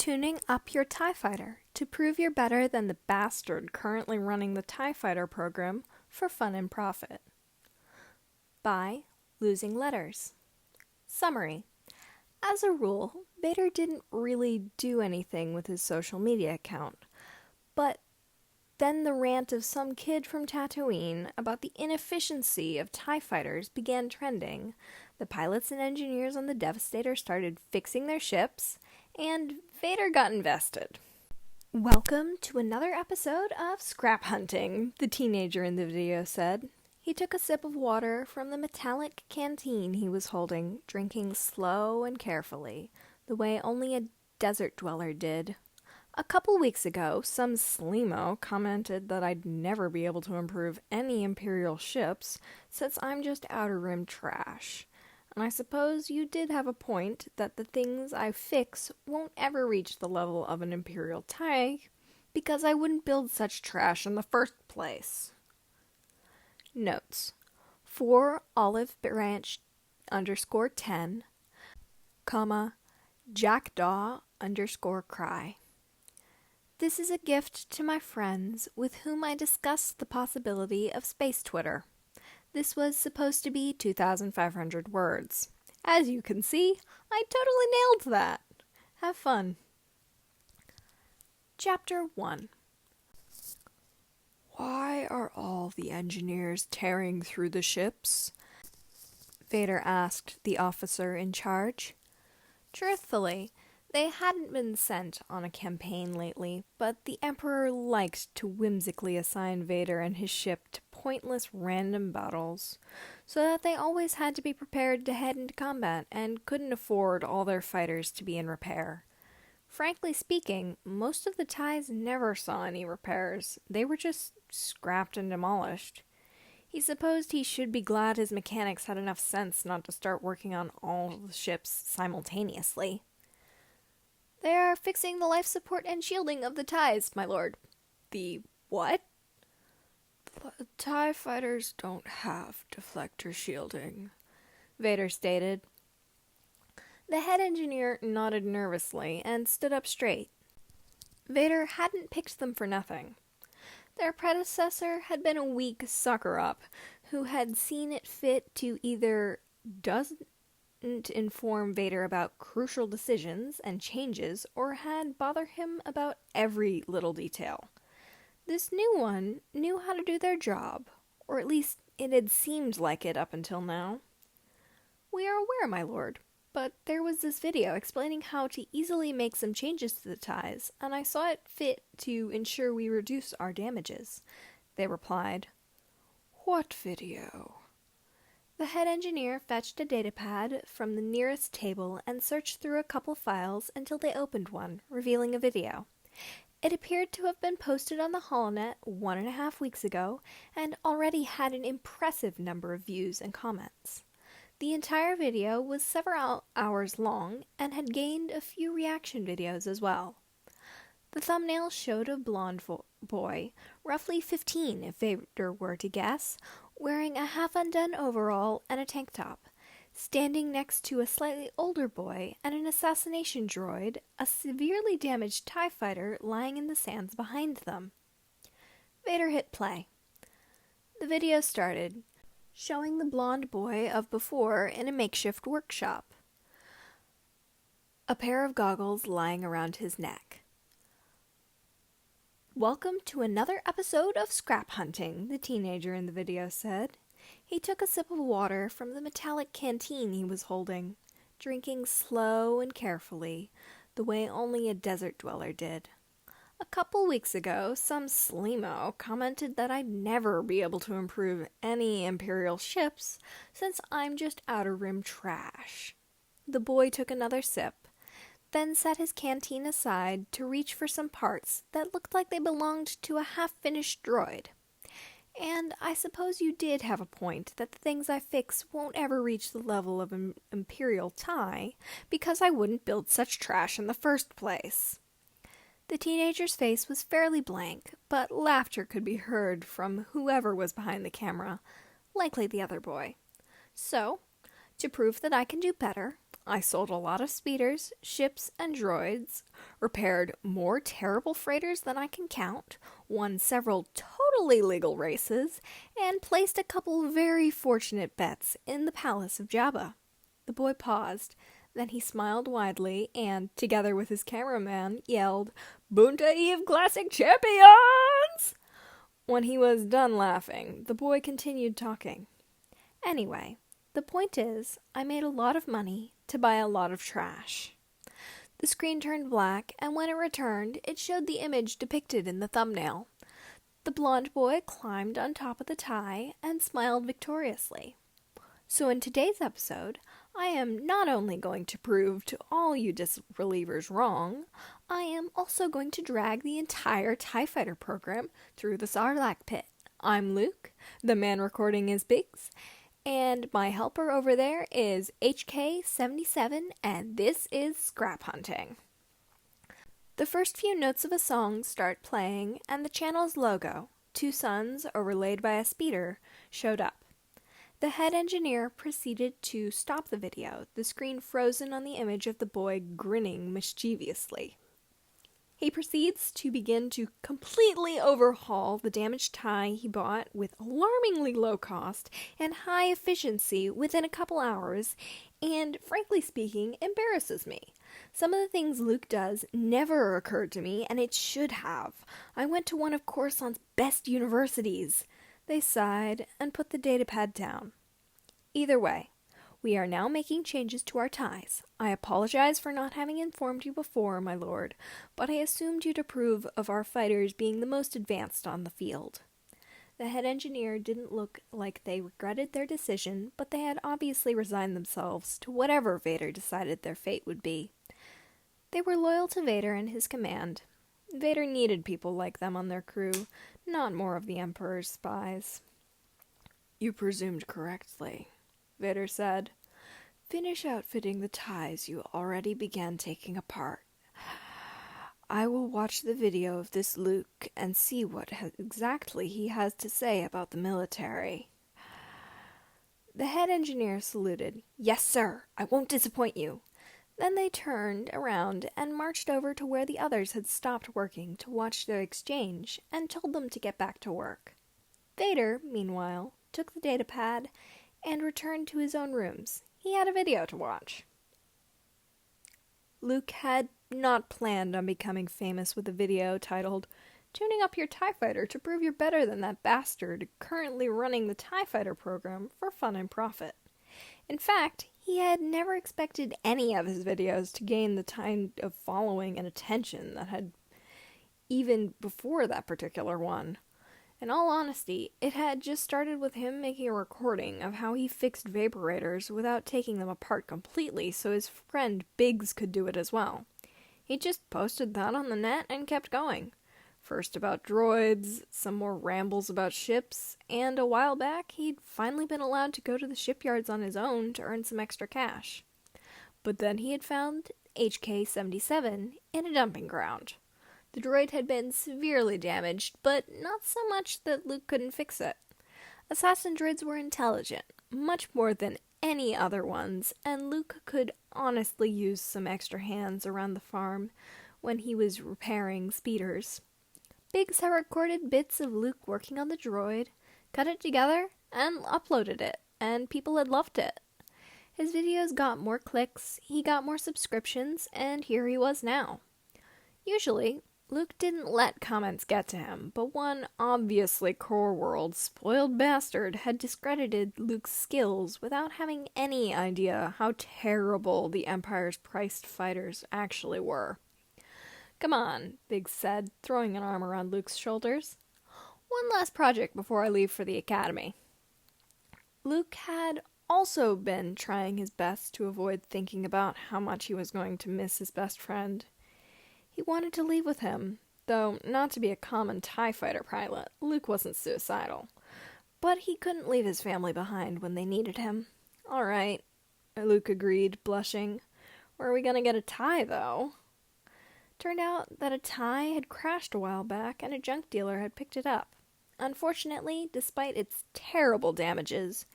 Tuning up your TIE Fighter to prove you're better than the bastard currently running the TIE Fighter program for fun and profit. By Losing Letters. Summary. As a rule, Vader didn't really do anything with his social media account, but then the rant of some kid from Tatooine about the inefficiency of TIE fighters began trending. The pilots and engineers on the Devastator started fixing their ships, and Vader got invested. Welcome to another episode of Scrap Hunting, the teenager in the video said. He took a sip of water from the metallic canteen he was holding, drinking slow and carefully, the way only a desert dweller did. A couple weeks ago, some sleemo commented that I'd never be able to improve any Imperial ships since I'm just outer rim trash. And I suppose you did have a point that the things I fix won't ever reach the level of an Imperial TIE because I wouldn't build such trash in the first place. Notes. 4 olive branch _10, jackdaw _cry. This is a gift to my friends with whom I discussed the possibility of space Twitter. This was supposed to be 2,500 words. As you can see, I totally nailed that. Have fun. Chapter 1. Why are all the engineers tearing through the ships? Vader asked the officer in charge. Truthfully, they hadn't been sent on a campaign lately, but the Emperor liked to whimsically assign Vader and his ship to pointless random battles, so that they always had to be prepared to head into combat and couldn't afford all their fighters to be in repair. Frankly speaking, most of the TIEs never saw any repairs. They were just scrapped and demolished. He supposed he should be glad his mechanics had enough sense not to start working on all the ships simultaneously. They are fixing the life support and shielding of the TIEs, my lord. The what? The TIE fighters don't have deflector shielding, Vader stated. The head engineer nodded nervously and stood up straight. Vader hadn't picked them for nothing. Their predecessor had been a weak sucker-up who had seen it fit to either doesn't inform Vader about crucial decisions and changes or had bothered him about every little detail. This new one knew how to do their job, or at least it had seemed like it up until now. We are aware, my lord, but there was this video explaining how to easily make some changes to the TIEs, and I saw it fit to ensure we reduce our damages, they replied. What video? The head engineer fetched a datapad from the nearest table and searched through a couple files until they opened one, revealing a video. It appeared to have been posted on the HoloNet 1.5 weeks ago and already had an impressive number of views and comments. The entire video was several hours long and had gained a few reaction videos as well. The thumbnail showed a blonde boy, roughly 15 if Vader were to guess, wearing a half-undone overall and a tank top, standing next to a slightly older boy and an assassination droid, a severely damaged TIE fighter lying in the sands behind them. Vader hit play. The video started, showing the blonde boy of before in a makeshift workshop, a pair of goggles lying around his neck. Welcome to another episode of Scrap Hunting, the teenager in the video said. He took a sip of water from the metallic canteen he was holding, drinking slow and carefully, the way only a desert dweller did. A couple weeks ago, some sleemo commented that I'd never be able to improve any Imperial ships since I'm just outer rim trash. The boy took another sip, then set his canteen aside to reach for some parts that looked like they belonged to a half-finished droid. And I suppose you did have a point that the things I fix won't ever reach the level of an Imperial TIE because I wouldn't build such trash in the first place. The teenager's face was fairly blank, but laughter could be heard from whoever was behind the camera, likely the other boy. So, to prove that I can do better, I sold a lot of speeders, ships, and droids, repaired more terrible freighters than I can count, won several totally legal races, and placed a couple very fortunate bets in the palace of Jabba. The boy paused. Then he smiled widely and, together with his cameraman, yelled, "Bunta Eve Classic Champions!" When he was done laughing, the boy continued talking. Anyway, the point is, I made a lot of money to buy a lot of trash. The screen turned black, and when it returned, it showed the image depicted in the thumbnail. The blonde boy climbed on top of the TIE and smiled victoriously. So in today's episode, I am not only going to prove to all you disbelievers wrong, I am also going to drag the entire TIE Fighter program through the Sarlacc pit. I'm Luke, the man recording is Biggs, and my helper over there is HK77, and this is Scrap Hunting. The first few notes of a song start playing, and the channel's logo, two suns overlaid by a speeder, showed up. The head engineer proceeded to stop the video, the screen frozen on the image of the boy grinning mischievously. He proceeds to begin to completely overhaul the damaged TIE he bought with alarmingly low cost and high efficiency within a couple hours, and, frankly speaking, embarrasses me. Some of the things Luke does never occurred to me, and it should have. I went to one of Coruscant's best universities. They sighed and put the datapad down. Either way, we are now making changes to our ties. I apologize for not having informed you before, my lord, but I assumed you'd approve of our fighters being the most advanced on the field. The head engineer didn't look like they regretted their decision, but they had obviously resigned themselves to whatever Vader decided their fate would be. They were loyal to Vader and his command. Vader needed people like them on their crew, not more of the Emperor's spies. "You presumed correctly," Vader said. "Finish outfitting the ties you already began taking apart. I will watch the video of this Luke and see what exactly he has to say about the military." The head engineer saluted. "Yes, sir. I won't disappoint you." Then they turned around and marched over to where the others had stopped working to watch their exchange and told them to get back to work. Vader, meanwhile, took the datapad and returned to his own rooms. He had a video to watch. Luke had not planned on becoming famous with a video titled, "Tuning up your TIE Fighter to prove you're better than that bastard currently running the TIE Fighter program for fun and profit." In fact, he had never expected any of his videos to gain the kind of following and attention that had even before that particular one. In all honesty, it had just started with him making a recording of how he fixed vaporators without taking them apart completely so his friend Biggs could do it as well. He just posted that on the net and kept going. First about droids, some more rambles about ships, and a while back he'd finally been allowed to go to the shipyards on his own to earn some extra cash. But then he had found HK-77 in a dumping ground. The droid had been severely damaged, but not so much that Luke couldn't fix it. Assassin droids were intelligent, much more than any other ones, and Luke could honestly use some extra hands around the farm when he was repairing speeders. Biggs had recorded bits of Luke working on the droid, cut it together, and uploaded it, and people had loved it. His videos got more clicks, he got more subscriptions, and here he was now. Usually, Luke didn't let comments get to him, but one obviously Core World spoiled bastard had discredited Luke's skills without having any idea how terrible the Empire's priced fighters actually were. "Come on," Biggs said, throwing an arm around Luke's shoulders. "One last project before I leave for the academy." Luke had also been trying his best to avoid thinking about how much he was going to miss his best friend. He wanted to leave with him, though not to be a common TIE Fighter pilot. Luke wasn't suicidal. But he couldn't leave his family behind when they needed him. "All right," Luke agreed, blushing. "Where are we going to get a TIE, though?" Turned out that a TIE had crashed a while back and a junk dealer had picked it up. Unfortunately, despite its terrible damages,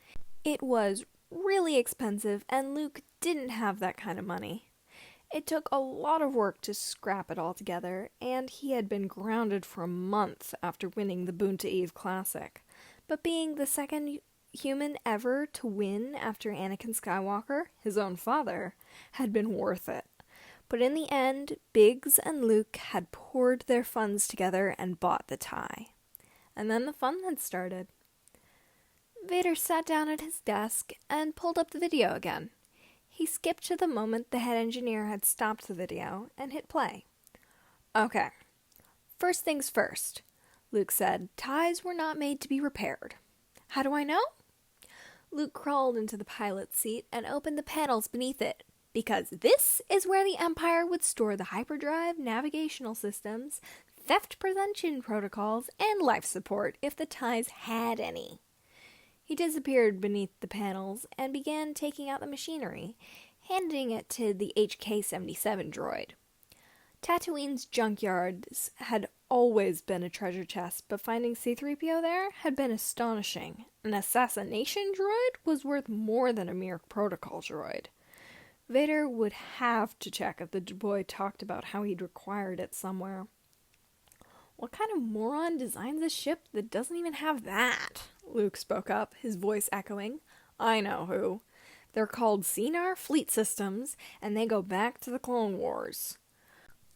it was really expensive, and Luke didn't have that kind of money. It took a lot of work to scrap it all together, and he had been grounded for a month after winning the Boonta Eve Classic. But being the second human ever to win after Anakin Skywalker, his own father, had been worth it. But in the end, Biggs and Luke had poured their funds together and bought the tie. And then the fun had started. Vader sat down at his desk and pulled up the video again. He skipped to the moment the head engineer had stopped the video and hit play. Okay, first things first, Luke said. Ties were not made to be repaired. How do I know? Luke crawled into the pilot's seat and opened the panels beneath it, because this is where the Empire would store the hyperdrive navigational systems, theft prevention protocols, and life support if the ties had any. He disappeared beneath the panels and began taking out the machinery, handing it to the HK-77 droid. Tatooine's junkyards had always been a treasure chest, but finding C-3PO there had been astonishing. An assassination droid was worth more than a mere protocol droid. Vader would have to check if the boy talked about how he'd required it somewhere. What kind of moron designs a ship that doesn't even have that? Luke spoke up, his voice echoing. I know who. They're called Senar Fleet Systems, and they go back to the Clone Wars.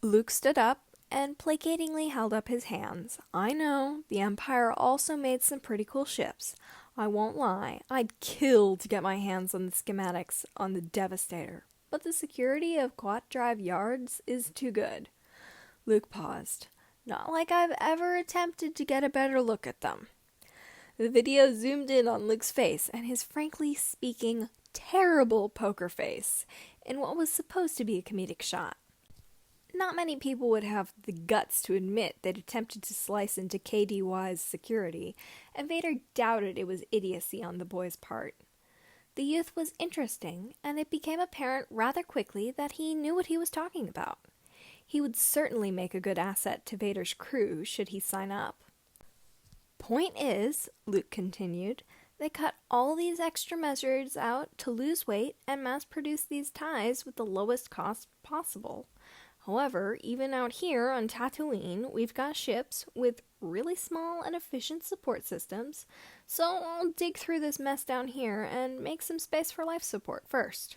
Luke stood up and placatingly held up his hands. I know, the Empire also made some pretty cool ships. I won't lie, I'd kill to get my hands on the schematics on the Devastator, but the security of Quat Drive yards is too good. Luke paused. Not like I've ever attempted to get a better look at them. The video zoomed in on Luke's face and his frankly speaking terrible poker face in what was supposed to be a comedic shot. Not many people would have the guts to admit they'd attempted to slice into KDY's security, and Vader doubted it was idiocy on the boy's part. The youth was interesting, and it became apparent rather quickly that he knew what he was talking about. He would certainly make a good asset to Vader's crew should he sign up. Point is, Luke continued, they cut all these extra measures out to lose weight and mass-produce these ties with the lowest cost possible. However, even out here on Tatooine, we've got ships with really small and efficient support systems, so I'll dig through this mess down here and make some space for life support first.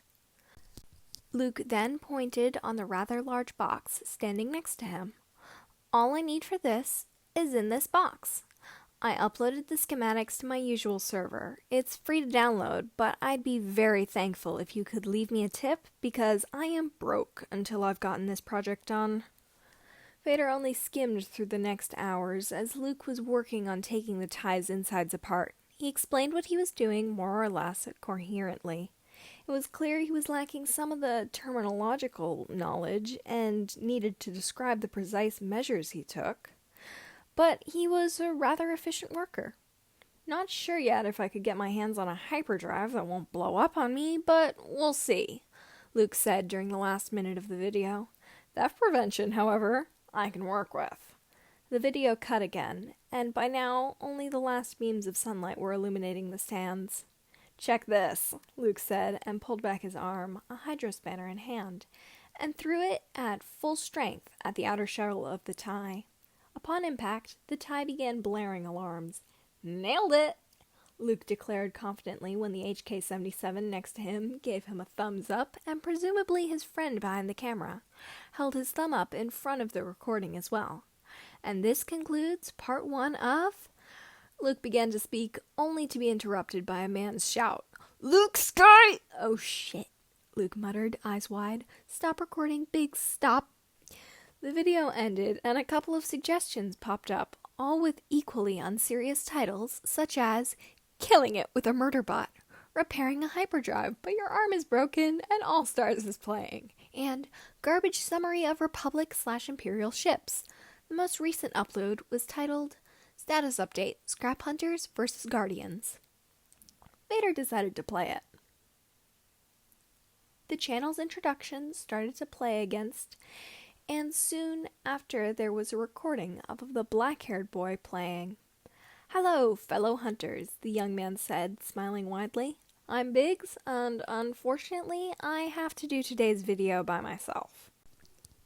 Luke then pointed on the rather large box standing next to him. All I need for this is in this box. I uploaded the schematics to my usual server. It's free to download, but I'd be very thankful if you could leave me a tip because I am broke until I've gotten this project done. Vader only skimmed through the next hours as Luke was working on taking the tie's insides apart. He explained what he was doing more or less coherently. It was clear he was lacking some of the terminological knowledge and needed to describe the precise measures he took. But he was a rather efficient worker. Not sure yet if I could get my hands on a hyperdrive that won't blow up on me, but we'll see, Luke said during the last minute of the video. Theft prevention, however, I can work with. The video cut again, and by now only the last beams of sunlight were illuminating the stands. Check this, Luke said, and pulled back his arm, a hydrospanner in hand, and threw it at full strength at the outer shell of the tie. Upon impact, the tie began blaring alarms. Nailed it! Luke declared confidently when the HK-77 next to him gave him a thumbs up, and presumably his friend behind the camera held his thumb up in front of the recording as well. And this concludes part 1 of... Luke began to speak, only to be interrupted by a man's shout. Luke Sky! Oh shit, Luke muttered, eyes wide. Stop recording, Biggs, stop. The video ended, and a couple of suggestions popped up, all with equally unserious titles, such as Killing It with a Murder Bot, Repairing a Hyperdrive, but your arm is broken, and All Stars is playing, and Garbage Summary of Republic/Imperial Ships. The most recent upload was titled Status Update, Scrap Hunters vs. Guardians. Vader decided to play it. The channel's introduction started to play against, and soon after there was a recording of the black-haired boy playing. Hello, fellow hunters, the young man said, smiling widely. I'm Biggs, and unfortunately, I have to do today's video by myself.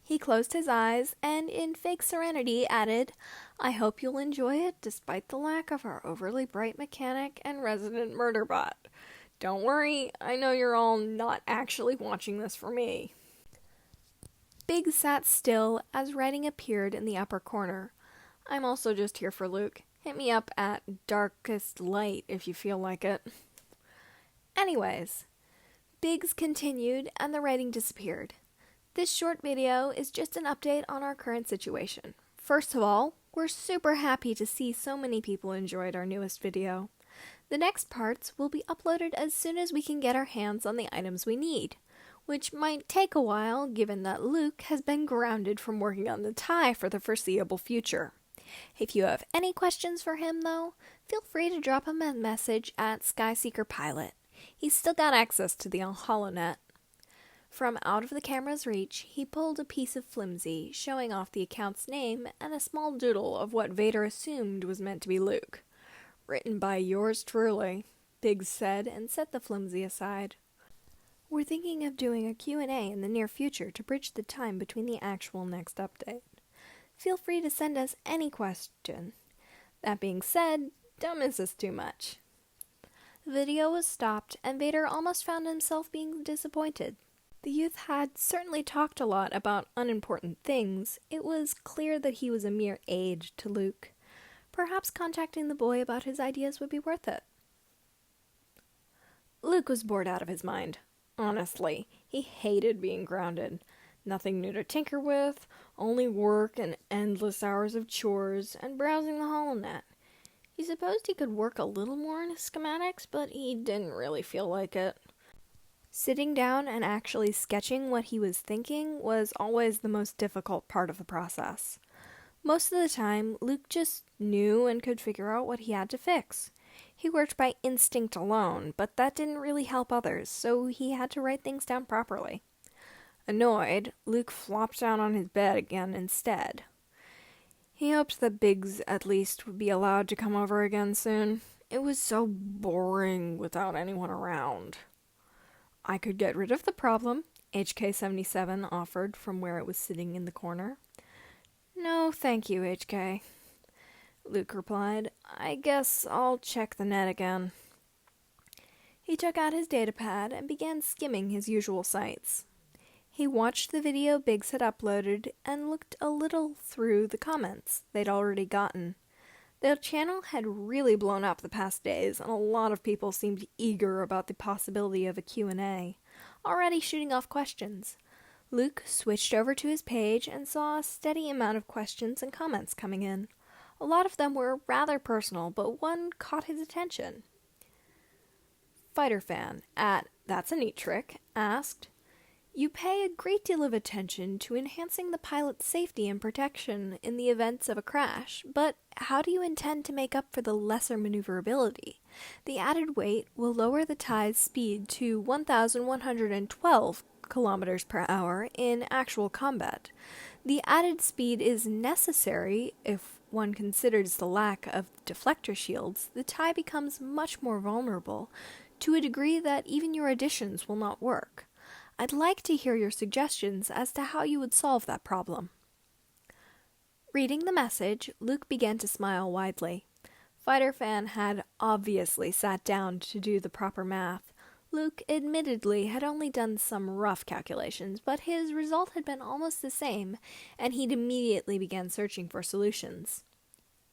He closed his eyes and, in fake serenity, added, I hope you'll enjoy it despite the lack of our overly bright mechanic and resident murder bot. Don't worry, I know you're all not actually watching this for me. Biggs sat still as writing appeared in the upper corner. I'm also just here for Luke. Hit me up at darkest light if you feel like it. Anyways, Biggs continued and the writing disappeared. This short video is just an update on our current situation. First of all, we're super happy to see so many people enjoyed our newest video. The next parts will be uploaded as soon as we can get our hands on the items we need, which might take a while given that Luke has been grounded from working on the TIE for the foreseeable future. If you have any questions for him though, feel free to drop him a message at Skyseeker Pilot. He's still got access to the HoloNet. From out of the camera's reach, he pulled a piece of flimsy, showing off the account's name and a small doodle of what Vader assumed was meant to be Luke. Written by yours truly, Biggs said, and set the flimsy aside. We're thinking of doing a Q&A in the near future to bridge the time between the actual next update. Feel free to send us any question. That being said, don't miss us too much. The video was stopped, and Vader almost found himself being disappointed. The youth had certainly talked a lot about unimportant things. It was clear that he was a mere aide to Luke. Perhaps contacting the boy about his ideas would be worth it. Luke was bored out of his mind. Honestly, he hated being grounded. Nothing new to tinker with, only work and endless hours of chores and browsing the HoloNet. He supposed he could work a little more on his schematics, but he didn't really feel like it. Sitting down and actually sketching what he was thinking was always the most difficult part of the process. Most of the time, Luke just knew and could figure out what he had to fix. He worked by instinct alone, but that didn't really help others, so he had to write things down properly. Annoyed, Luke flopped down on his bed again instead. He hoped that Biggs at least would be allowed to come over again soon. It was so boring without anyone around. I could get rid of the problem, HK-77 offered from where it was sitting in the corner. No, thank you, HK. Luke replied, I guess I'll check the net again. He took out his datapad and began skimming his usual sites. He watched the video Biggs had uploaded and looked a little through the comments they'd already gotten. The channel had really blown up the past days, and a lot of people seemed eager about the possibility of a Q&A, already shooting off questions. Luke switched over to his page and saw a steady amount of questions and comments coming in. A lot of them were rather personal, but one caught his attention. Fighter fan at That's a Neat Trick asked, You pay a great deal of attention to enhancing the pilot's safety and protection in the events of a crash, but how do you intend to make up for the lesser maneuverability? The added weight will lower the TIE's speed to 1,112 kilometers per hour in actual combat. The added speed is necessary if one considers the lack of deflector shields. The TIE becomes much more vulnerable, to a degree that even your additions will not work. I'd like to hear your suggestions as to how you would solve that problem. Reading the message, Luke began to smile widely. Fighter fan had obviously sat down to do the proper math. Luke admittedly had only done some rough calculations, but his result had been almost the same, and he'd immediately began searching for solutions.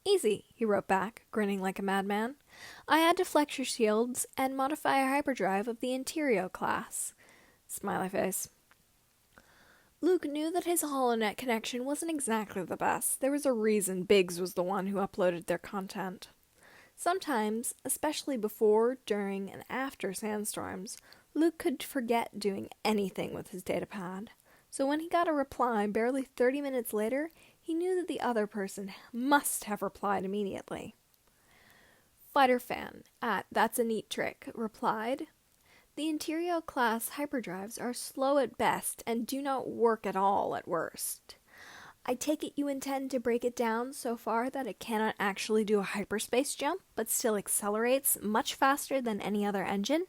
Easy, he wrote back, grinning like a madman. I add deflector shields and modify a hyperdrive of the Imperial class. Smiley face. Luke knew that his HoloNet connection wasn't exactly the best. There was a reason Biggs was the one who uploaded their content. Sometimes, especially before, during, and after sandstorms, Luke could forget doing anything with his datapad. So when he got a reply barely 30 minutes later, he knew that the other person must have replied immediately. Fighter fan at That's a Neat Trick replied, The Imperial class hyperdrives are slow at best and do not work at all at worst. I take it you intend to break it down so far that it cannot actually do a hyperspace jump, but still accelerates much faster than any other engine?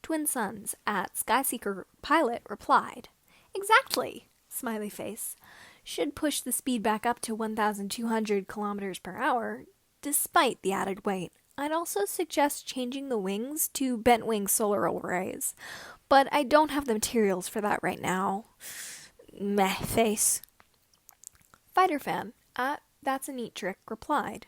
Twin Suns at Skyseeker Pilot replied, "Exactly, smiley face. Should push the speed back up to 1,200 kilometers per hour, despite the added weight. I'd also suggest changing the wings to bent wing solar arrays, but I don't have the materials for that right now. Meh face." Fighter fan at That's a Neat Trick replied,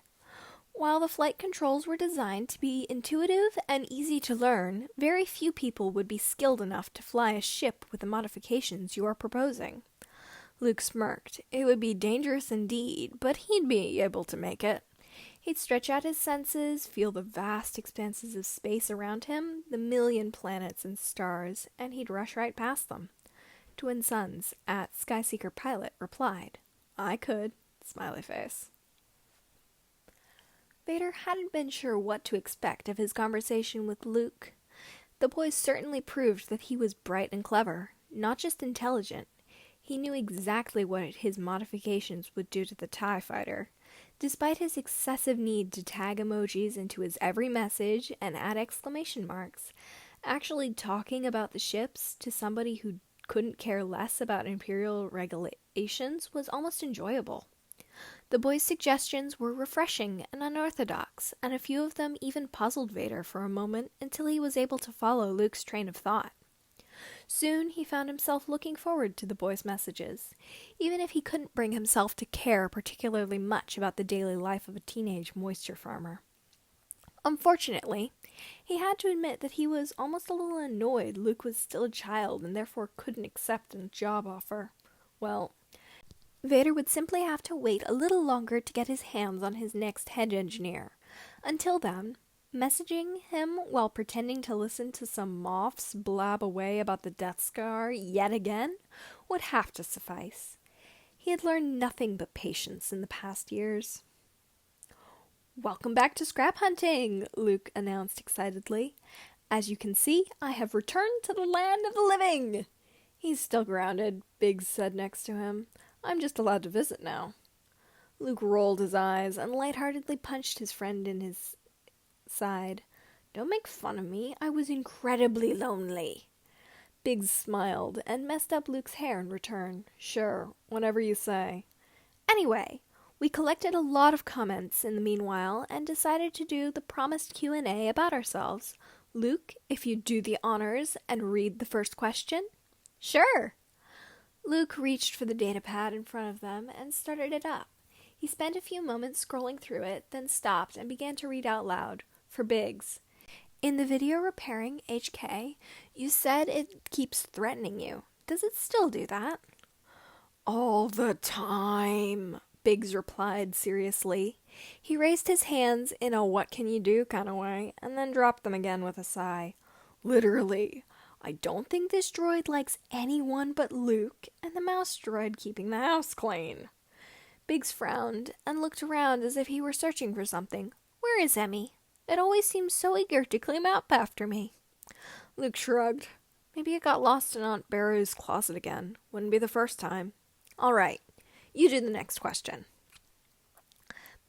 "While the flight controls were designed to be intuitive and easy to learn, very few people would be skilled enough to fly a ship with the modifications you are proposing." Luke smirked. It would be dangerous indeed, but he'd be able to make it. He'd stretch out his senses, feel the vast expanses of space around him, the million planets and stars, and he'd rush right past them. Twin Suns at Skyseeker Pilot replied, "I could," smiley face. Vader hadn't been sure what to expect of his conversation with Luke. The boy certainly proved that he was bright and clever, not just intelligent. He knew exactly what his modifications would do to the TIE fighter. Despite his excessive need to tag emojis into his every message and add exclamation marks, actually talking about the ships to somebody who couldn't care less about Imperial regulations was almost enjoyable. The boy's suggestions were refreshing and unorthodox, and a few of them even puzzled Vader for a moment until he was able to follow Luke's train of thought. Soon he found himself looking forward to the boy's messages, even if he couldn't bring himself to care particularly much about the daily life of a teenage moisture farmer. Unfortunately, he had to admit that he was almost a little annoyed Luke was still a child and therefore couldn't accept a job offer. Well, Vader would simply have to wait a little longer to get his hands on his next head engineer. Until then, messaging him while pretending to listen to some moths blab away about the Death Star yet again would have to suffice. He had learned nothing but patience in the past years. "Welcome back to scrap hunting," Luke announced excitedly. "As you can see, I have returned to the land of the living." "He's still grounded," Biggs said next to him. "I'm just allowed to visit now." Luke rolled his eyes and lightheartedly punched his friend in his side. "Don't make fun of me. I was incredibly lonely." Biggs smiled and messed up Luke's hair in return. "Sure, whatever you say." "Anyway, we collected a lot of comments in the meanwhile and decided to do the promised Q&A about ourselves. Luke, if you'd do the honors and read the first question." "Sure." Luke reached for the datapad in front of them and started it up. He spent a few moments scrolling through it, then stopped and began to read out loud, for Biggs. "In the video repairing HK, you said it keeps threatening you. Does it still do that?" "All the time," Biggs replied seriously. He raised his hands in a what-can-you-do kind of way, and then dropped them again with a sigh. "Literally. I don't think this droid likes anyone but Luke and the mouse droid keeping the house clean." Biggs frowned and looked around as if he were searching for something. "Where is Emmy? It always seems so eager to climb up after me." Luke shrugged. "Maybe it got lost in Aunt Beru's closet again. Wouldn't be the first time." "All right, you do the next question."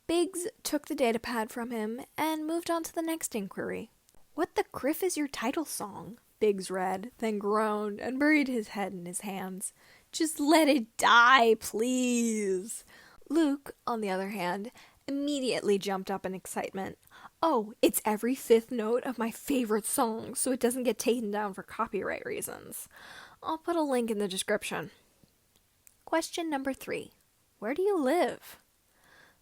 Biggs took the datapad from him and moved on to the next inquiry. "What the criff is your title song?" Biggs read, then groaned and buried his head in his hands. "Just let it die, please." Luke, on the other hand, immediately jumped up in excitement. "Oh, it's every fifth note of my favorite song, so it doesn't get taken down for copyright reasons. I'll put a link in the description." Question number 3. Where do you live?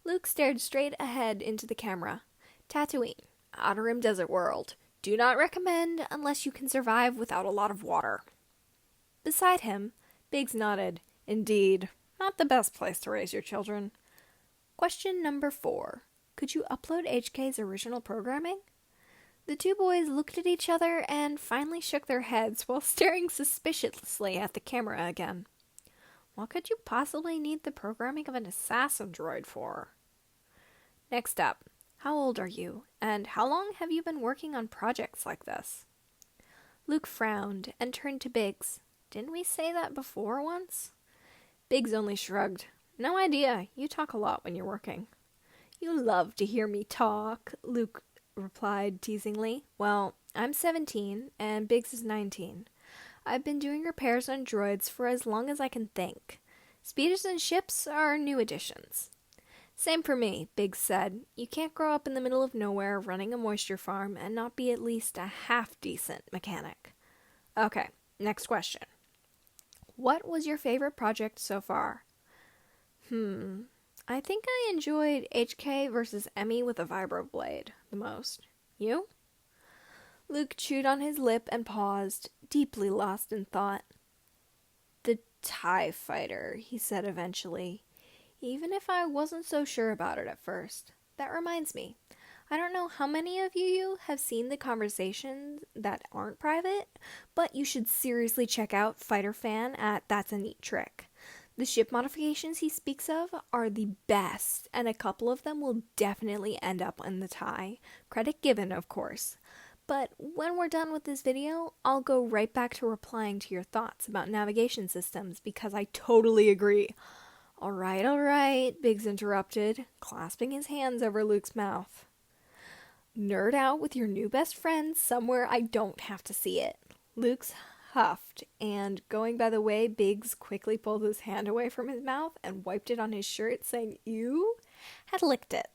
Luke stared straight ahead into the camera. "Tatooine, Outer Rim Desert World. Do not recommend unless you can survive without a lot of water." Beside him, Biggs nodded. "Indeed, not the best place to raise your children." Question number 4. Could you upload HK's original programming? The two boys looked at each other and finally shook their heads while staring suspiciously at the camera again. What could you possibly need the programming of an assassin droid for? Next up, how old are you, and how long have you been working on projects like this? Luke frowned and turned to Biggs. Didn't we say that before once? Biggs only shrugged. No idea. You talk a lot when you're working. You love to hear me talk, Luke replied teasingly. Well, I'm 17, and Biggs is 19. I've been doing repairs on droids for as long as I can think. Speeders and ships are new additions. Same for me, Biggs said. You can't grow up in the middle of nowhere running a moisture farm and not be at least a half-decent mechanic. Okay, next question. What was your favorite project so far? I think I enjoyed HK versus Emmy with a vibroblade the most. You? Luke chewed on his lip and paused, deeply lost in thought. The TIE fighter, he said eventually, even if I wasn't so sure about it at first. That reminds me, I don't know how many of you have seen the conversations that aren't private, but you should seriously check out Fighter Fan at That's a Neat Trick. The ship modifications he speaks of are the best, and a couple of them will definitely end up in the TIE. Credit given, of course. But when we're done with this video, I'll go right back to replying to your thoughts about navigation systems because I totally agree. All right, Biggs interrupted, clasping his hands over Luke's mouth. Nerd out with your new best friend somewhere I don't have to see it. Luke's huffed, and going by the way, Biggs quickly pulled his hand away from his mouth and wiped it on his shirt, saying, "Ew," had licked it.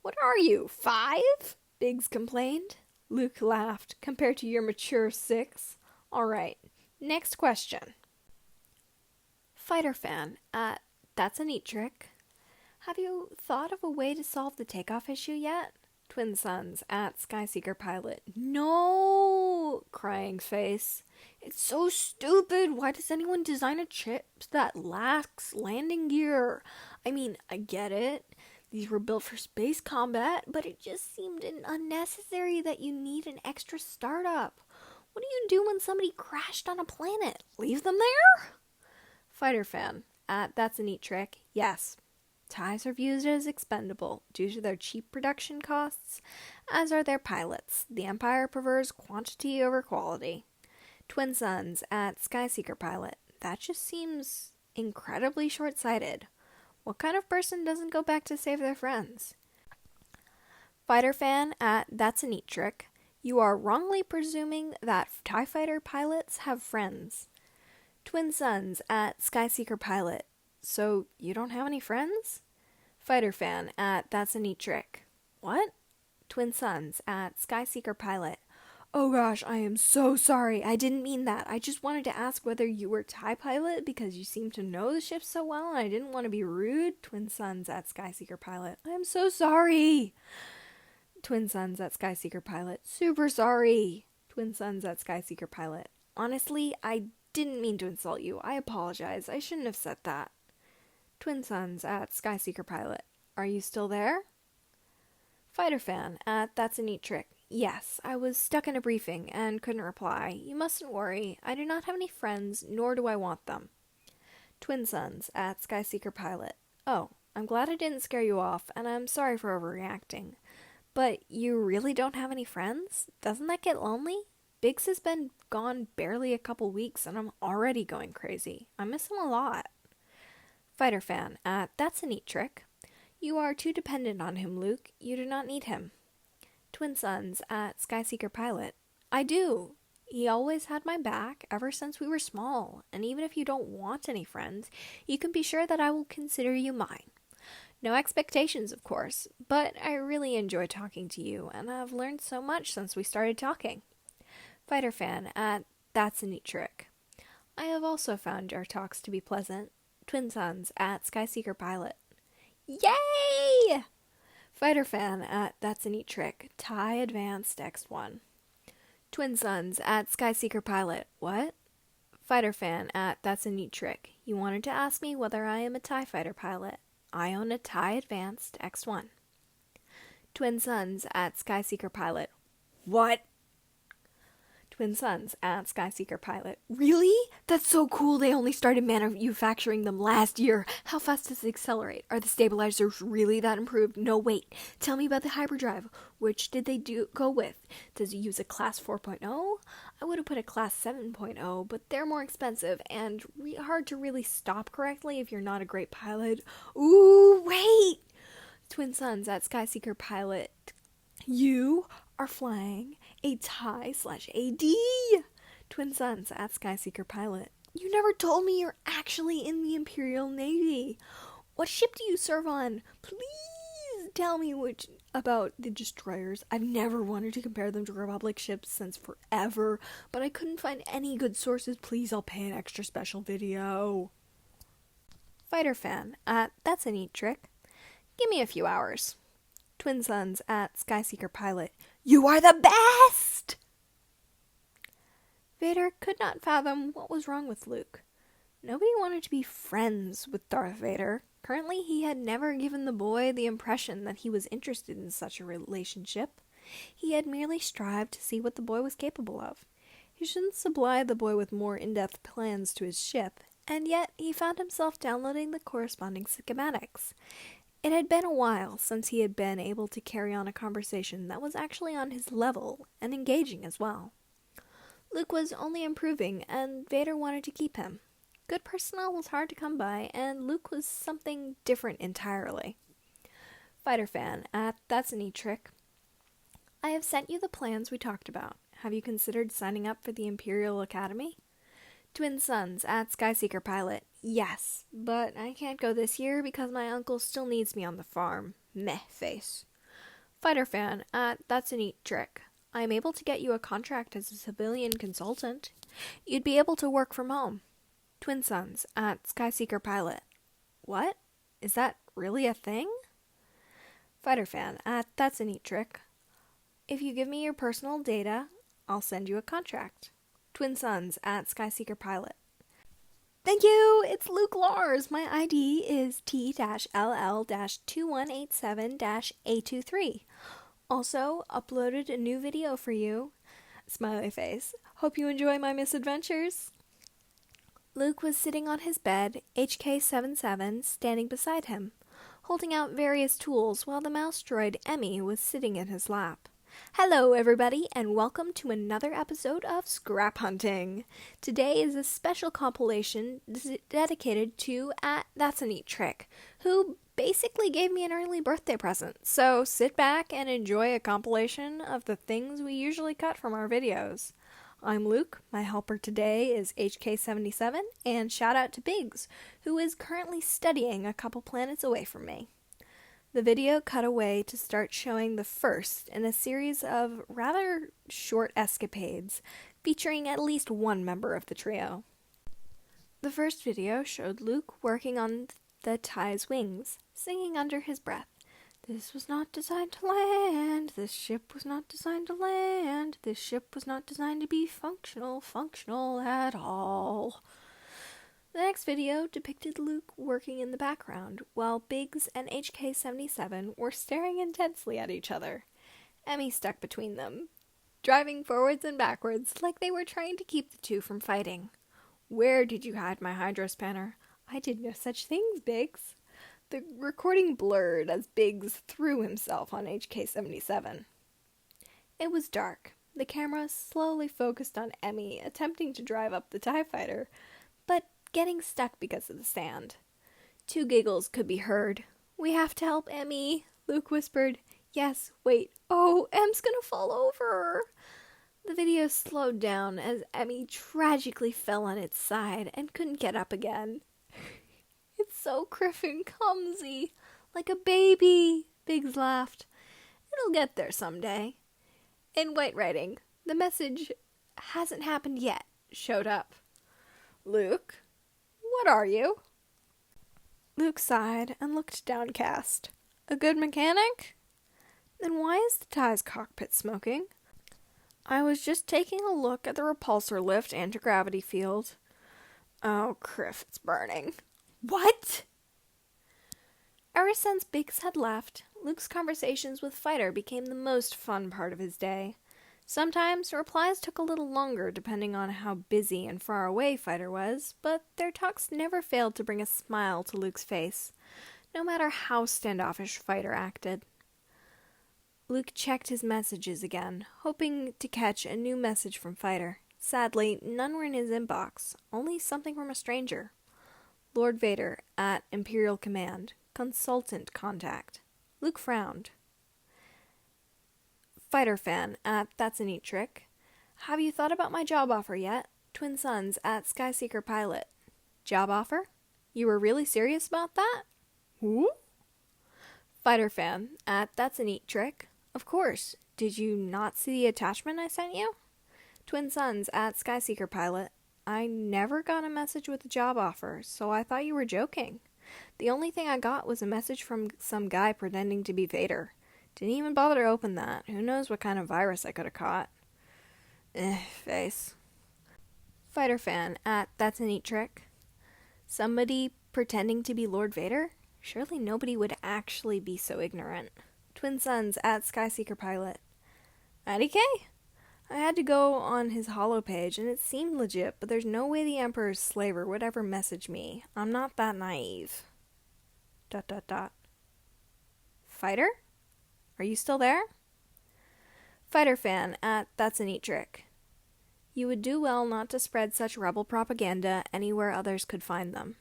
"What are you, 5? Biggs complained. Luke laughed. "Compared to your mature 6. All right, next question. Fighter Fan at That's a Neat Trick. Have you thought of a way to solve the takeoff issue yet? Twin Suns at Skyseeker Pilot. No! Crying face. It's so stupid. Why does anyone design a chip that lacks landing gear? I mean, I get it. These were built for space combat, but it just seemed unnecessary that you need an extra startup. What do you do when somebody crashed on a planet? Leave them there? Fighter Fan at That's a Neat Trick. Yes. TIEs are viewed as expendable due to their cheap production costs, as are their pilots. The Empire prefers quantity over quality. Twin Suns at Skyseeker Pilot. That just seems incredibly short-sighted. What kind of person doesn't go back to save their friends? Fighter Fan at That's a Neat Trick. You are wrongly presuming that TIE fighter pilots have friends. Twin Suns at Skyseeker Pilot. So, you don't have any friends? Fighter Fan at That's a Neat Trick. What? Twin Suns at Skyseeker Pilot. Oh gosh, I am so sorry. I didn't mean that. I just wanted to ask whether you were TIE Pilot because you seem to know the ship so well and I didn't want to be rude. Twin Suns at Skyseeker Pilot. I am so sorry. Twin Suns at Skyseeker Pilot. Super sorry. Twin Suns at Skyseeker Pilot. Honestly, I didn't mean to insult you. I apologize. I shouldn't have said that. Twin Suns at Skyseeker Pilot. Are you still there? Fighter Fan at That's a Neat Trick. Yes, I was stuck in a briefing and couldn't reply. You mustn't worry. I do not have any friends, nor do I want them. Twin Suns at Skyseeker Pilot. Oh, I'm glad I didn't scare you off, and I'm sorry for overreacting. But you really don't have any friends? Doesn't that get lonely? Biggs has been gone barely a couple weeks, and I'm already going crazy. I miss him a lot. Fighter Fan at That's a Neat Trick. You are too dependent on him, Luke. You do not need him. Twin Suns at Skyseeker Pilot. I do. He always had my back ever since we were small, and even if you don't want any friends, you can be sure that I will consider you mine. No expectations, of course, but I really enjoy talking to you, and I've learned so much since we started talking. Fighter Fan at That's a Neat Trick. I have also found our talks to be pleasant. Twin Suns at Skyseeker Pilot. Yay! Fighter Fan at That's a Neat Trick. TIE Advanced X1. Twin Suns at Skyseeker Pilot. What? Fighter Fan at That's a Neat Trick. You wanted to ask me whether I am a TIE fighter pilot. I own a TIE Advanced X1. Twin Suns at Skyseeker Pilot. What? Twin Suns at Skyseeker Pilot. Really? That's so cool. They only started manufacturing them last year. How fast does it accelerate? Are the stabilizers really that improved? No, wait. Tell me about the hyperdrive. Which did they go with? Does it use a class 4.0? I would have put a class 7.0, but they're more expensive and hard to really stop correctly if you're not a great pilot. Ooh, wait! Twin Suns at Skyseeker Pilot. You are flying A TIE/AD! Twin Sons at Skyseeker Pilot. You never told me you're actually in the Imperial Navy. What ship do you serve on? Please tell me about the destroyers. I've never wanted to compare them to Republic ships since forever, but I couldn't find any good sources. Please, I'll pay an extra special video. Fighter Fan at That's a Neat Trick. Give me a few hours. Twin Sons at Skyseeker Pilot. You are the best! Vader could not fathom what was wrong with Luke. Nobody wanted to be friends with Darth Vader. Currently, he had never given the boy the impression that he was interested in such a relationship. He had merely strived to see what the boy was capable of. He shouldn't supply the boy with more in-depth plans to his ship, and yet he found himself downloading the corresponding schematics. It had been a while since he had been able to carry on a conversation that was actually on his level, and engaging as well. Luke was only improving, and Vader wanted to keep him. Good personnel was hard to come by, and Luke was something different entirely. Fighter Fan at That's a Neat Trick. I have sent you the plans we talked about. Have you considered signing up for the Imperial Academy? Twin Sons at Skyseeker Pilot. Yes, but I can't go this year because my uncle still needs me on the farm. Meh face. Fighter Fan at That's a Neat Trick. I am able to get you a contract as a civilian consultant. You'd be able to work from home. Twin Sons at Skyseeker Pilot. What? Is that really a thing? Fighter Fan at That's a Neat Trick. If you give me your personal data, I'll send you a contract. Twin Sons at Skyseeker Pilot. Thank you! It's Luke Lars. My ID is T-LL-2187-A23. Also, uploaded a new video for you. Smiley face. Hope you enjoy my misadventures. Luke was sitting on his bed, HK-77 standing beside him, holding out various tools while the mouse droid Emmy was sitting in his lap. Hello everybody, and welcome to another episode of Scrap Hunting. Today is a special compilation dedicated to That's a Neat Trick, who basically gave me an early birthday present. So sit back and enjoy a compilation of the things we usually cut from our videos. I'm Luke, my helper today is HK-77, and shout out to Biggs, who is currently studying a couple planets away from me. The video cut away to start showing the first in a series of rather short escapades featuring at least one member of the trio. The first video showed Luke working on the TIE's wings, singing under his breath. This was not designed to land, this ship was not designed to land, this ship was not designed to be functional at all. The next video depicted Luke working in the background, while Biggs and HK-77 were staring intensely at each other. Emmy stuck between them, driving forwards and backwards like they were trying to keep the two from fighting. Where did you hide my hydrospanner? I did no such things, Biggs. The recording blurred as Biggs threw himself on HK-77. It was dark. The camera slowly focused on Emmy attempting to drive up the TIE fighter, but getting stuck because of the sand. Two giggles could be heard. We have to help Emmy, Luke whispered. Yes, wait. Oh, Em's gonna fall over. The video slowed down as Emmy tragically fell on its side and couldn't get up again. It's so criff and clumsy, like a baby, Biggs laughed. It'll get there someday. In white writing, the message hasn't happened yet showed up. Luke, what are you? Luke sighed and looked downcast. A good mechanic? Then why is the TIE's cockpit smoking? I was just taking a look at the repulsor lift anti-gravity field. Oh, criff, it's burning. What? Ever since Biggs had left, Luke's conversations with Fighter became the most fun part of his day. Sometimes replies took a little longer depending on how busy and far away Fighter was, but their talks never failed to bring a smile to Luke's face, no matter how standoffish Fighter acted. Luke checked his messages again, hoping to catch a new message from Fighter. Sadly, none were in his inbox, only something from a stranger. Lord Vader at Imperial Command. Consultant contact. Luke frowned. Fighter fan at That's a Neat Trick. Have you thought about my job offer yet? Twin Sons at Skyseeker Pilot. Job offer? You were really serious about that? Who? Fighter fan at That's a Neat Trick. Of course. Did you not see the attachment I sent you? Twin Sons at Skyseeker Pilot. I never got a message with a job offer, so I thought you were joking. The only thing I got was a message from some guy pretending to be Vader. Didn't even bother to open that. Who knows what kind of virus I could have caught. Face. Fighter fan at That's a Neat Trick. Somebody pretending to be Lord Vader? Surely nobody would actually be so ignorant. Twin Sons at Skyseeker Pilot. IDK? I had to go on his holo page and it seemed legit, but there's no way the Emperor's slaver would ever message me. I'm not that naive. ... Fighter? Are you still there? Fighter fan at That's a Neat Trick. You would do well not to spread such rebel propaganda anywhere others could find them.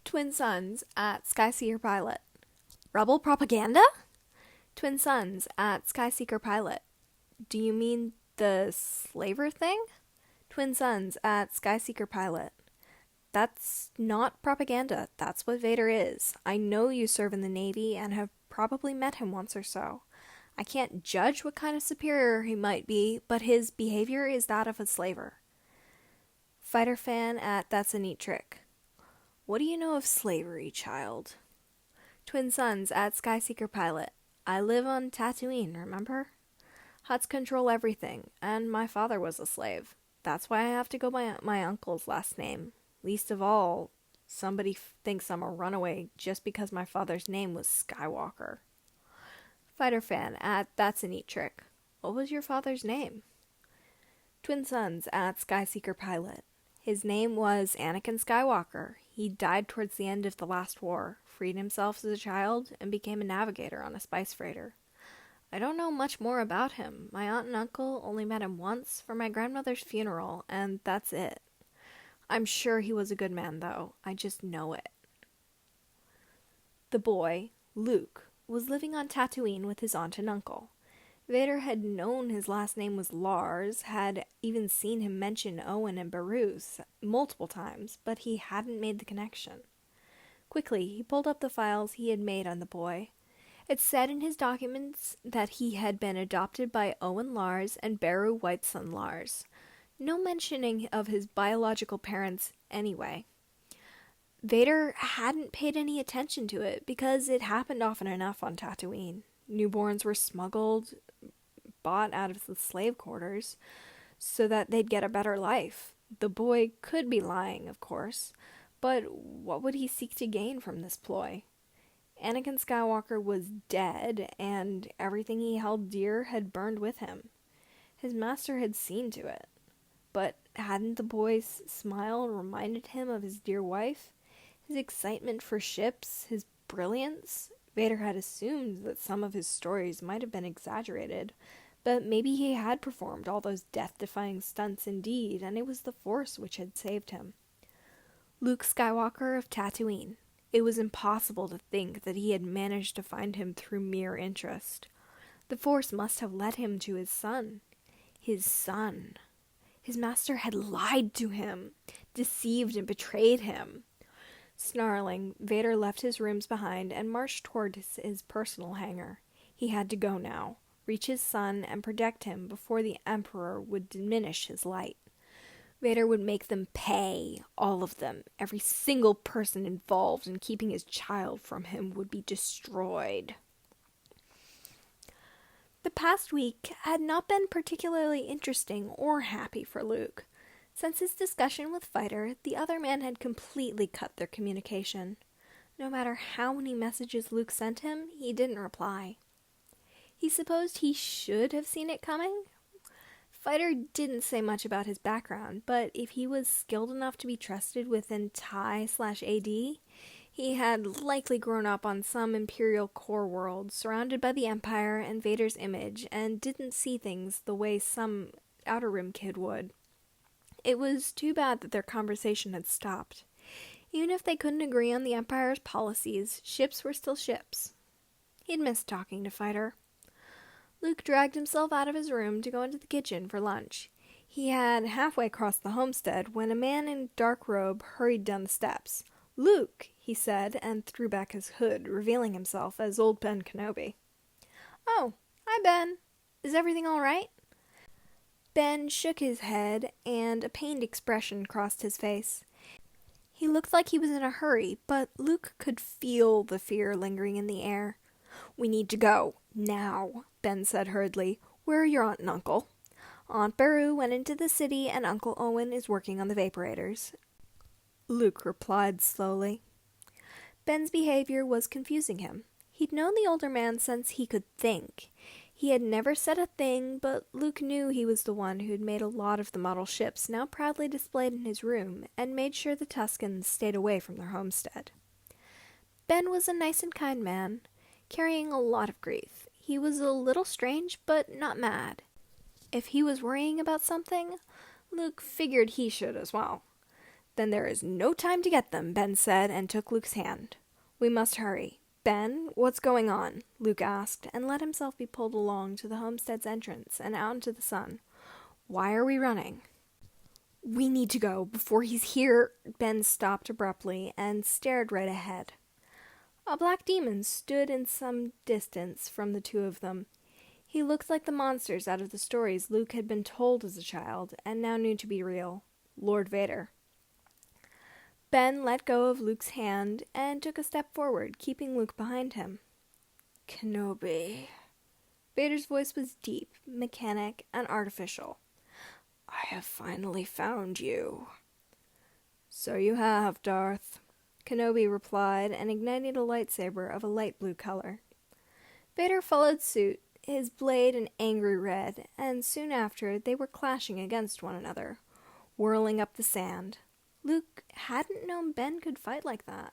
Twin Sons at Skyseeker Pilot. Rebel propaganda? Twin Sons at Skyseeker Pilot. Do you mean the slaver thing? Twin Sons at Skyseeker Pilot. That's not propaganda. That's what Vader is. I know you serve in the Navy and have probably met him once or so. I can't judge what kind of superior he might be, but his behavior is that of a slaver. Fighter fan at That's a Neat Trick. What do you know of slavery, child? Twin Sons at Skyseeker Pilot. I live on Tatooine, remember? Huts control everything, and my father was a slave. That's why I have to go by my uncle's last name. Least of all, somebody thinks I'm a runaway just because my father's name was Skywalker. Fighter fan at That's a Neat Trick. What was your father's name? Twin Sons at Skyseeker Pilot. His name was Anakin Skywalker. He died towards the end of the last war, freed himself as a child, and became a navigator on a spice freighter. I don't know much more about him. My aunt and uncle only met him once for my grandmother's funeral, and that's it. I'm sure he was a good man, though. I just know it. The boy, Luke, was living on Tatooine with his aunt and uncle. Vader had known his last name was Lars, had even seen him mention Owen and Beru multiple times, but he hadn't made the connection. Quickly, he pulled up the files he had made on the boy. It said in his documents that he had been adopted by Owen Lars and Beru Whiteson Lars. No mentioning of his biological parents anyway. Vader hadn't paid any attention to it because it happened often enough on Tatooine. Newborns were smuggled, bought out of the slave quarters, so that they'd get a better life. The boy could be lying, of course, but what would he seek to gain from this ploy? Anakin Skywalker was dead, and everything he held dear had burned with him. His master had seen to it. But hadn't the boy's smile reminded him of his dear wife? His excitement for ships, his brilliance? Vader had assumed that some of his stories might have been exaggerated, but maybe he had performed all those death-defying stunts indeed, and it was the Force which had saved him. Luke Skywalker of Tatooine. It was impossible to think that he had managed to find him through mere interest. The Force must have led him to his son. His son. His master had lied to him, deceived and betrayed him. Snarling, Vader left his rooms behind and marched toward his personal hangar. He had to go now, reach his son, and protect him before the Emperor would diminish his light. Vader would make them pay, all of them. Every single person involved in keeping his child from him would be destroyed. The past week had not been particularly interesting or happy for Luke. Since his discussion with Fighter, the other man had completely cut their communication. No matter how many messages Luke sent him, he didn't reply. He supposed he should have seen it coming. Fighter didn't say much about his background, but if he was skilled enough to be trusted within TIE/AD, he had likely grown up on some Imperial core world, surrounded by the Empire and Vader's image, and didn't see things the way some Outer Rim kid would. It was too bad that their conversation had stopped. Even if they couldn't agree on the Empire's policies, ships were still ships. He'd missed talking to Fighter. Luke dragged himself out of his room to go into the kitchen for lunch. He had halfway crossed the homestead when a man in a dark robe hurried down the steps. "Luke," he said, and threw back his hood, revealing himself as old Ben Kenobi. "Oh, hi Ben. Is everything all right?" Ben shook his head, and a pained expression crossed his face. He looked like he was in a hurry, but Luke could feel the fear lingering in the air. "We need to go, now," Ben said hurriedly. "Where are your aunt and uncle?" "Aunt Beru went into the city, and Uncle Owen is working on the vaporators," Luke replied slowly. Ben's behavior was confusing him. He'd known the older man since he could think. He had never said a thing, but Luke knew he was the one who'd made a lot of the model ships now proudly displayed in his room, and made sure the Tuscans stayed away from their homestead. Ben was a nice and kind man, carrying a lot of grief. He was a little strange, but not mad. If he was worrying about something, Luke figured he should as well. "Then there is no time to get them," Ben said, and took Luke's hand. "We must hurry." "Ben, what's going on?" Luke asked, and let himself be pulled along to the homestead's entrance and out into the sun. "Why are we running?" "We need to go before he's here." Ben stopped abruptly and stared right ahead. A black demon stood in some distance from the two of them. He looked like the monsters out of the stories Luke had been told as a child, and now knew to be real. Lord Vader. Ben let go of Luke's hand and took a step forward, keeping Luke behind him. "Kenobi." Vader's voice was deep, mechanic, and artificial. "I have finally found you." "So you have, Darth," Kenobi replied, and ignited a lightsaber of a light blue color. Vader followed suit, his blade an angry red, and soon after they were clashing against one another, whirling up the sand. Luke hadn't known Ben could fight like that,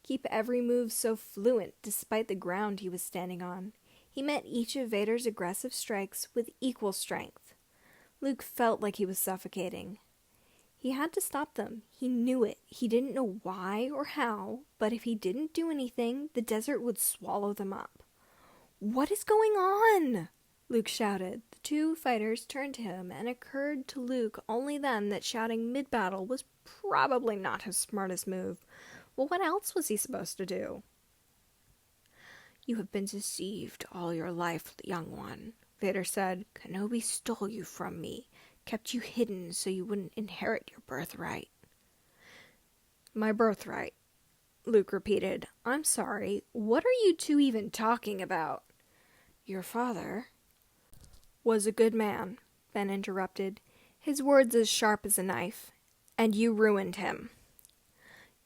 keep every move so fluent despite the ground he was standing on. He met each of Vader's aggressive strikes with equal strength. Luke felt like he was suffocating. He had to stop them. He knew it. He didn't know why or how, but if he didn't do anything, the desert would swallow them up. "What is going on?" Luke shouted. The two fighters turned to him, and it occurred to Luke only then that shouting mid-battle was probably not his smartest move. Well, what else was he supposed to do? "You have been deceived all your life, young one," Vader said. "Kenobi stole you from me, kept you hidden so you wouldn't inherit your birthright." "My birthright," Luke repeated. "I'm sorry, what are you two even talking about?" "Your father was a good man," Ben interrupted, his words as sharp as a knife. "And you ruined him."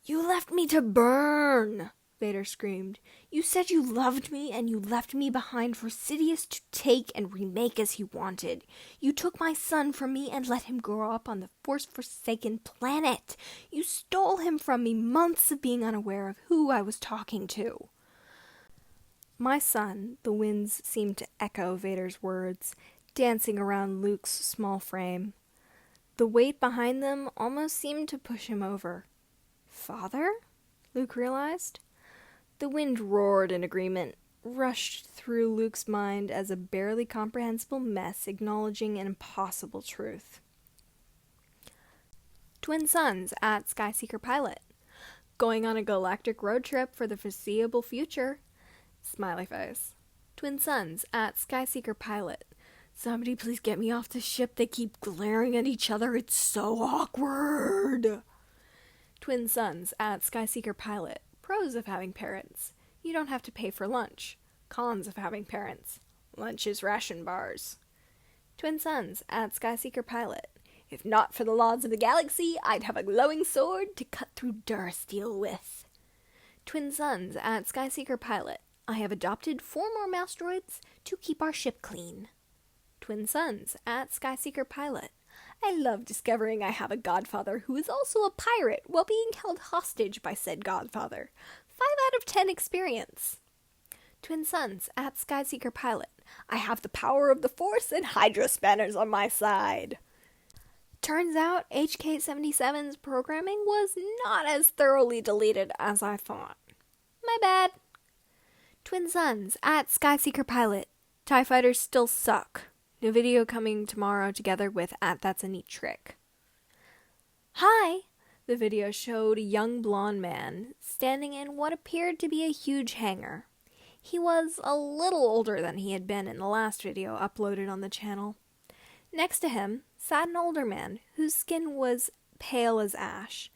"You left me to burn!" Vader screamed. "You said you loved me, and you left me behind for Sidious to take and remake as he wanted. You took my son from me and let him grow up on the Force-forsaken planet. You stole him from me, months of being unaware of who I was talking to." "My son," the winds seemed to echo Vader's words, dancing around Luke's small frame. The weight behind them almost seemed to push him over. "Father?" Luke realized. The wind roared in agreement, rushed through Luke's mind as a barely comprehensible mess acknowledging an impossible truth. Twin sons at Skyseeker Pilot. Going on a galactic road trip for the foreseeable future. Smiley face. Twin sons at Skyseeker Pilot. Somebody please get me off the ship. They keep glaring at each other. It's so awkward. Twin sons at Skyseeker Pilot. Pros of having parents. You don't have to pay for lunch. Cons of having parents. Lunch is ration bars. Twin sons at Skyseeker Pilot. If not for the laws of the galaxy, I'd have a glowing sword to cut through Durasteel with. Twin sons at Skyseeker Pilot. I have adopted 4 more mouse droids to keep our ship clean. Twin sons at Skyseeker Pilot. I love discovering I have a godfather who is also a pirate while being held hostage by said godfather. 5 out of 10 experience. Twin sons at Skyseeker Pilot. I have the power of the Force and Hydra spanners on my side. Turns out HK-77's programming was not as thoroughly deleted as I thought. My bad. Twin sons at Skyseeker Pilot. TIE fighters still suck. New video coming tomorrow together with @That's a Neat Trick. Hi! The video showed a young blonde man standing in what appeared to be a huge hangar. He was a little older than he had been in the last video uploaded on the channel. Next to him sat an older man whose skin was pale as ash.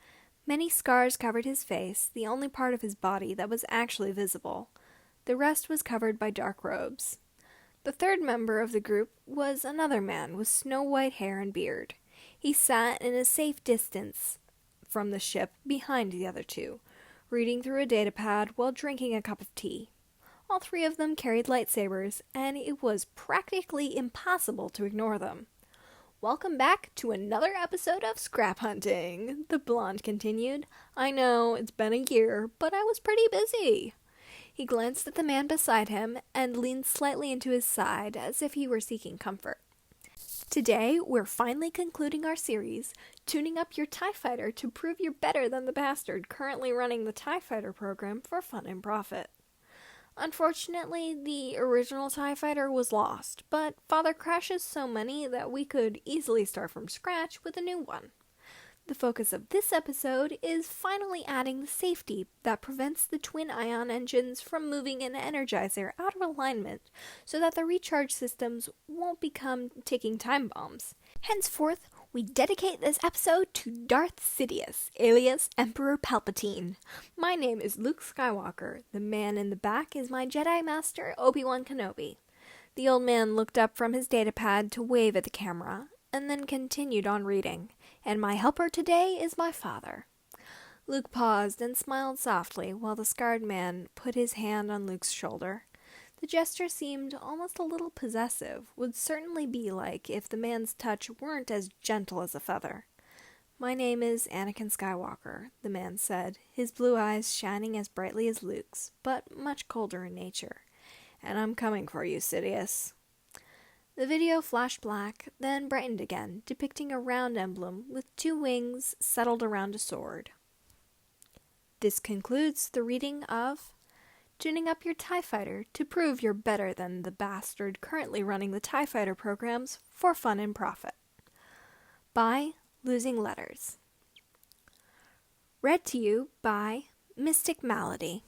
Many scars covered his face, the only part of his body that was actually visible. The rest was covered by dark robes. The third member of the group was another man with snow-white hair and beard. He sat in a safe distance from the ship behind the other two, reading through a datapad while drinking a cup of tea. All three of them carried lightsabers, and it was practically impossible to ignore them. Welcome back to another episode of Scrap Hunting, the blonde continued. I know, it's been a year, but I was pretty busy. He glanced at the man beside him and leaned slightly into his side as if he were seeking comfort. Today, we're finally concluding our series, tuning up your TIE fighter to prove you're better than the bastard currently running the TIE fighter program for fun and profit. Unfortunately, the original TIE fighter was lost, but Father crashes so many that we could easily start from scratch with a new one. The focus of this episode is finally adding the safety that prevents the twin-ion engines from moving an energizer out of alignment so that the recharge systems won't become ticking time bombs. Henceforth, we dedicate this episode to Darth Sidious, alias Emperor Palpatine. My name is Luke Skywalker. The man in the back is my Jedi Master, Obi-Wan Kenobi. The old man looked up from his datapad to wave at the camera, and then continued on reading. And my helper today is my father. Luke paused and smiled softly while the scarred man put his hand on Luke's shoulder. The gesture seemed almost a little possessive, would certainly be like if the man's touch weren't as gentle as a feather. My name is Anakin Skywalker, the man said, his blue eyes shining as brightly as Luke's, but much colder in nature. And I'm coming for you, Sidious. The video flashed black, then brightened again, depicting a round emblem with two wings settled around a sword. This concludes the reading of Tuning Up Your TIE Fighter to Prove You're Better Than the Bastard Currently Running the TIE Fighter Programs for Fun and Profit by Losing Letters. Read to you by Mystic Malady.